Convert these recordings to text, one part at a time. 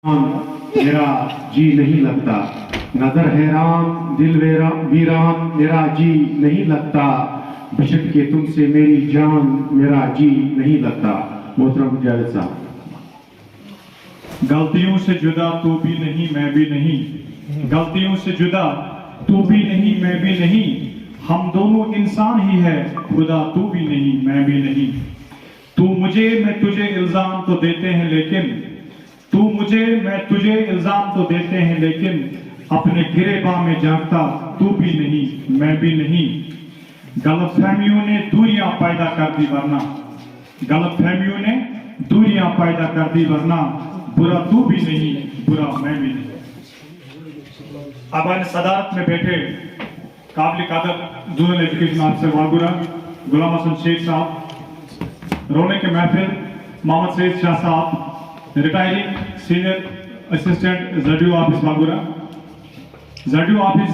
मेरा जी नहीं लगता, नजर हैरान दिल वीरान, मेरा जी नहीं लगता, बेशक के तुमसे मेरी जान, मेरा जी नहीं लगता। मोहतरम जावेद साहब। गलतियों से जुदा तू भी नहीं मैं भी नहीं, गलतियों से जुदा तू भी नहीं मैं भी नहीं, हम दोनों इंसान ही है खुदा तू भी नहीं मैं भी नहीं। तू मुझे मैं तुझे इल्जाम तो देते हैं लेकिन, तू मुझे मैं तुझे इल्जाम तो देते हैं लेकिन, अपने गिरेबां में जागता तू भी नहीं मैं भी नहीं। गलतफहमियों ने दूरियां पैदा कर दी वरना, गलतफहमियों ने दूरियां पैदा कर दी वरना, बुरा तू भी नहीं बुरा मैं भी नहीं। अब सदारत में बैठे काबिल कदर zonal education officer Wagoora Ghulam Hasan Sheikh sahab, रोने के महफिल Mohammad Saeed Shah sahab, retiring senior assistant ZDO office Wagoora, ZDO office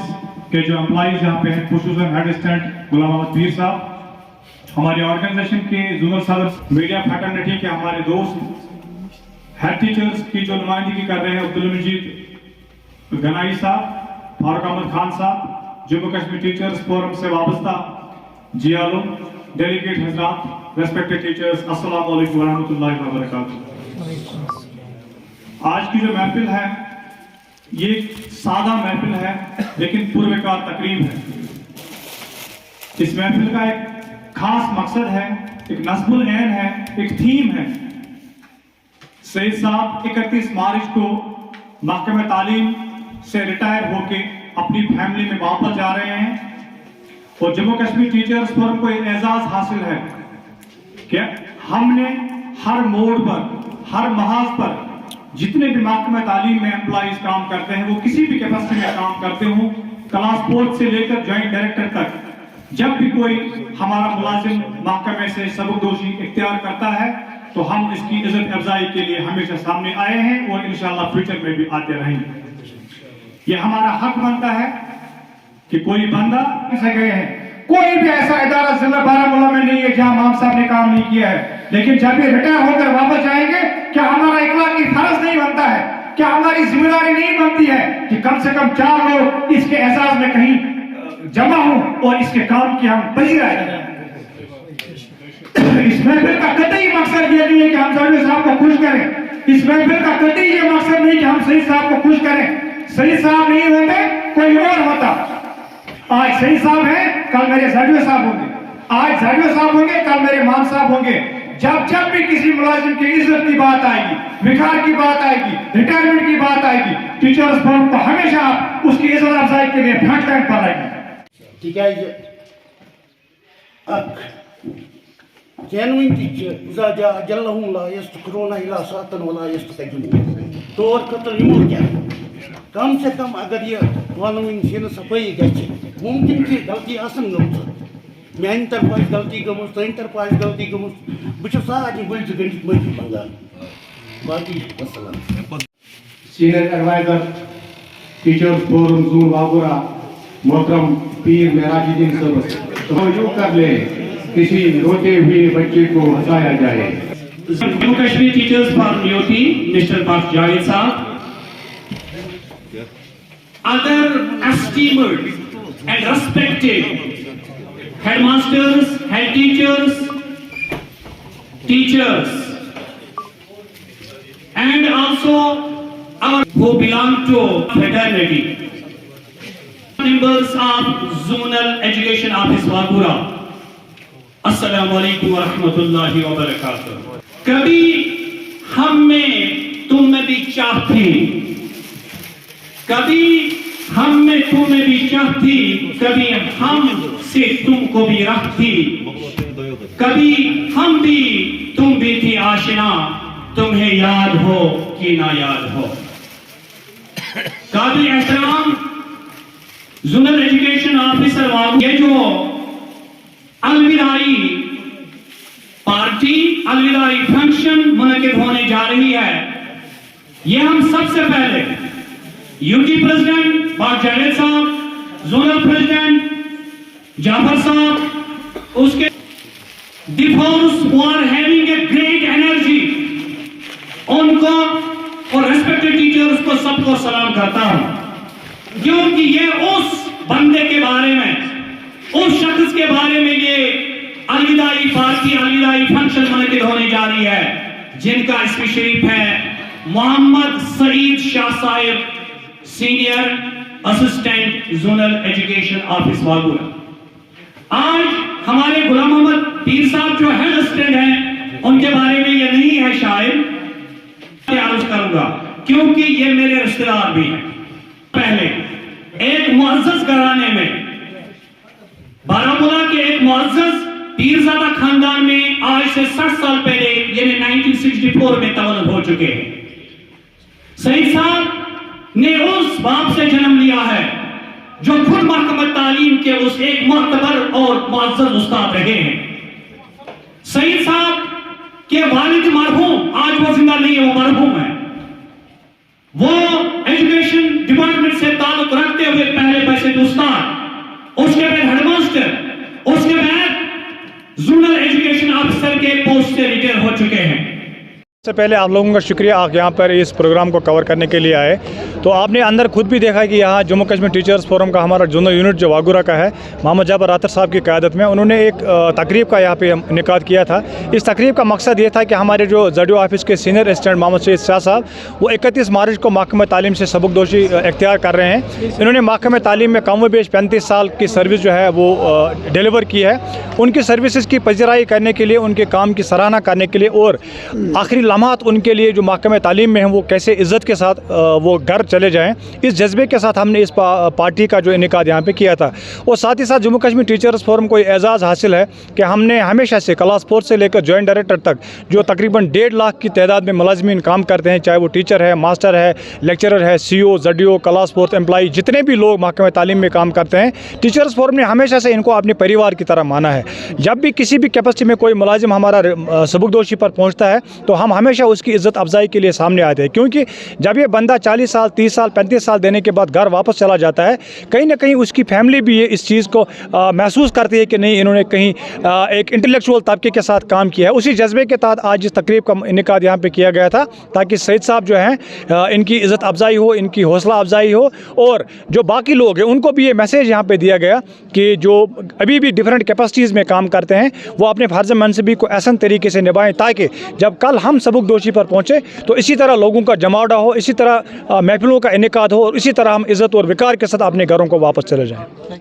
के जो एम्प्लॉइज यहाँ पे हैं, खुसूसन हेड असिस्टेंट गुलाम मोहम्मद पीर साहब, हमारी ऑर्गेनाइजेशन के जोनल सदर, मीडिया फैटर्निटी के हमारे दोस्त, हेड टीचर्स की जो नुमाइंदगी कर रहे हैं अब्दुल मजीद गनाई साहब, फारूक अहमद खान साहब, जम्मू कश्मीर टीचर्स फोरम से वाबस्ता जी आलम, डेलीगेट हजरात, रेस्पेक्टेड टीचर्स, अस्सलाम वालेकुम वरहमतुल्लाहि वबरकातुहू। आज की जो महफिल है ये सादा महफिल है लेकिन पुरवकार तकरीब है। इस महफिल का एक खास मकसद है, एक नस्बुल ऐन है, एक थीम है। सईद साहब 31 मार्च को महकमे तालीम से रिटायर होके अपनी फैमिली में वापस जा रहे हैं और जम्मू कश्मीर टीचर्स फोरम को एक एजाज हासिल है कि हमने हर मोड़ पर, हर महाज पर जितने भी महकमे तालीम में एम्प्लॉइज काम करते हैं, वो किसी भी कैपेसिटी में काम करते हों, क्लास 4 से लेकर ज्वाइंट डायरेक्टर तक, जब भी कोई हमारा मुलाजिम महकमे से सबकदोशी इख्तियार करता है तो हम इसकी इज्जत अफजाई के लिए हमेशा सामने आए हैं और इंशाअल्लाह फ्यूचर में भी आते रहेंगे। ये हमारा हक बनता है कि कोई बंदा किसे गए हैं, कोई भी ऐसा इदारा जिला बारामूला में नहीं है जहां इमाम साहब ने काम नहीं किया है, लेकिन जब ये रिटायर होकर वापस जाएंगे क्या हमारा इखलाकी फर्ज नहीं बनता है, क्या हमारी जिम्मेदारी नहीं बनती है कि कम से कम 4 लोग इसके एहसास में कहीं जमा हों और इसके काम की हम पजीर आए। इस महफिल का कतई मकसद ये नहीं है कि हम सईद साहब को खुश करें, इस महफिल का कतई ये मकसद नहीं कि हम सईद साहब को खुश करें। सईद साहब नहीं होते कोई और होता। आज सईद साहब हैं, कल मेरे ZDO साहब होंगे, आज ZDO साहब होंगे, कल मेरे इमाम साहब होंगे। जब भी किसी मुलाजिम की इज्जत की बात आएगी, विकार की बात आएगी, रिटायरमेंट की बात आएगी, टीचर्स फोरम को हमेशा उसकी इज्जत अफजाई के लिए फ्रंट लाइन पर आएगी। genuine teacher إذا جاء أجلهم لا يستكرون إلى ساعة ولا يستقدمون طور قتل يموت कम से कम अगर ये कानून से सफाई गई मुमकिन कि गलती आसन गमस मेन तरफ गलती गमस तन तरफ गलती गमस बस सारी बल गणित मजी मंगान बाकी वसलाम। Senior adviser teachers forum zone Wagoora मोहतरम पीर मेराजुद्दीन साहब, तो यूं कर ले किसी रोते हुए बच्चे को हंसाया जाए। Jammu Kashmir teachers forum UT mister पाक जावेद साहब, other esteemed and respected headmasters, head teachers, and also our who belong to fraternity, members of Zonal Education Office Wagura, अस्सलाम वालेकुम वरहमतुल्लाहि वबरकातुहू। कभी हम में तुम में भी चाह थी, कभी हम में तुम में भी चाह थी, कभी हम से तुमको भी राह थी, कभी हम भी तुम भी थी आशिना, तुम्हें याद हो कि ना याद हो। काबिल एहतराम जोनल एजुकेशन ऑफिसर वागुरा, ये जो अलविदाई पार्टी, अलविदाई फंक्शन मुनक्किद होने जा रही है, ये हम सबसे पहले यूटी प्रेसिडेंट पाक जावेद साहब, जोनल प्रेसिडेंट जाफर साहब, उसके डिफोर्स who are having a great energy, उनको और रेस्पेक्टेड टीचर्स को सबको सलाम करता हूं, क्योंकि ये उस बंदे के बारे में, उस शख्स के बारे में ये अलविदाई पार्टी अलविदाई फंक्शन मुनक्किद होने जा रही है, जिनका इसमें शरीफ है Mohammad Saeed Shah sahib, senior assistant zonal education office Wagoora. आज हमारे गुलाम मोहम्मद पीर साहब जो हेड असिस्टेंट हैं, उनके बारे में ये नहीं है शायद अर्ज करूंगा, क्योंकि ये मेरे रिश्तेदार भी हैं। पहले एक मुअज़्ज़ज़ घराने में, बारामूला के एक मुअज़्ज़ज़ पीरज़ादा खानदान में आज से 60 साल पहले यानी 1964 में तवल्लुद हो चुके हैं। सईद साहब ने उस बाप से जन्म लिया है जो खुद महकमा तालीम के उस एक मुअतबर और मुअज़्ज़ज़ उस्ताद रहे हैं। सईद साहब के वालिद मरहूम, आज वो जिंदा नहीं है, वो मरहूम है। वो एजुकेशन डिपार्टमेंट से ताल्लुक रखते हुए पहले पैसे उस्ताद, उसके बाद हेडमास्टर, उसके बाद जोनल एजुकेशन ऑफिसर के पोस्ट से रिटायर हो चुके हैं। सबसे पहले आप लोगों का शुक्रिया, आप यहाँ पर इस प्रोग्राम को कवर करने के लिए आए। तो आपने अंदर खुद भी देखा कि यहाँ जम्मू कश्मीर टीचर्स फोरम का हमारा जोनल यूनिट जो वागुरा का है, मोहम्मद जाबर आतर साहब की क़यादत में उन्होंने एक तकरीब का यहाँ पे इनेकाद किया था। इस तकरीब का मकसद ये था कि हमारे जो ज़डियो ऑफिस के सीनियर असिस्टेंट मोहम्मद सईद शाह साहब, वो 31 मार्च को महकमा तालीम से सबकदोशी इख्तियार कर रहे हैं। इन्होंने महकमा तालीम में कम व बेश 35 साल की सर्विस जो है वो डिलीवर की है। उनकी सर्विसेज की पजराई करने के लिए, उनके काम की सराहना करने के लिए और आखिरी लम्हात उनके लिए जो महकमा तालीम में हैं वो कैसे इज़्ज़त के साथ वो घर चले जाएं, इस जज्बे के साथ हमने इस पार्टी का जो इनेकाद यहाँ पे किया था। और साथ ही साथ जम्मू कश्मीर टीचर्स फोरम को एजाज़ हासिल है कि हमने हमेशा से क्लास 4 से लेकर जॉइंट डायरेक्टर तक जो तकरीबन 1.5 लाख की तादाद में मुलाज़मीन काम करते हैं, चाहे वो टीचर है, मास्टर है, लेक्चरर है, CO, ज़डियो, क्लास 4 एम्प्लॉई, जितने भी लोग महकमा तालीम में काम करते हैं, टीचर्स फोरम ने हमेशा से इनको अपने परिवार की तरह माना है। जब भी किसी भी कैपेसिटी में कोई मुलाजिम हमारा सबकदोशी पर पहुँचता है तो हम हमेशा उसकी इज़्ज़त अफजाई के लिए सामने आते हैं, क्योंकि जब ये बंदा 40 साल, 30 साल, 35 साल देने के बाद घर वापस चला जाता है, कहीं ना कहीं उसकी फैमिली भी ये इस चीज़ को महसूस करती है कि नहीं, इन्होंने कहीं एक इंटेलेक्चुअल तबके के साथ काम किया है। उसी जज्बे के तहत आज इस तकरीब का इनेकाद यहाँ पे किया गया था, ताकि सईद साहब जो हैं इनकी इज़्ज़त अफजाई हो, इनकी हौसला अफजाई हो, और जो बाकी लोग हैं उनको भी ये मैसेज यहाँ पे दिया गया कि जो अभी भी डिफरेंट कैपेसिटीज़ में काम करते हैं वो अपने फ़र्ज़ मनसबी को ऐसा तरीके से निभाएं ताकि जब कल हम सबकदोशी पर पहुँचे तो इसी तरह लोगों का जमावड़ा हो, इसी तरह महफिलों का इनेकाद हो और इसी तरह हम इज़्ज़त और वक़ार के साथ अपने घरों को वापस चले जाएं।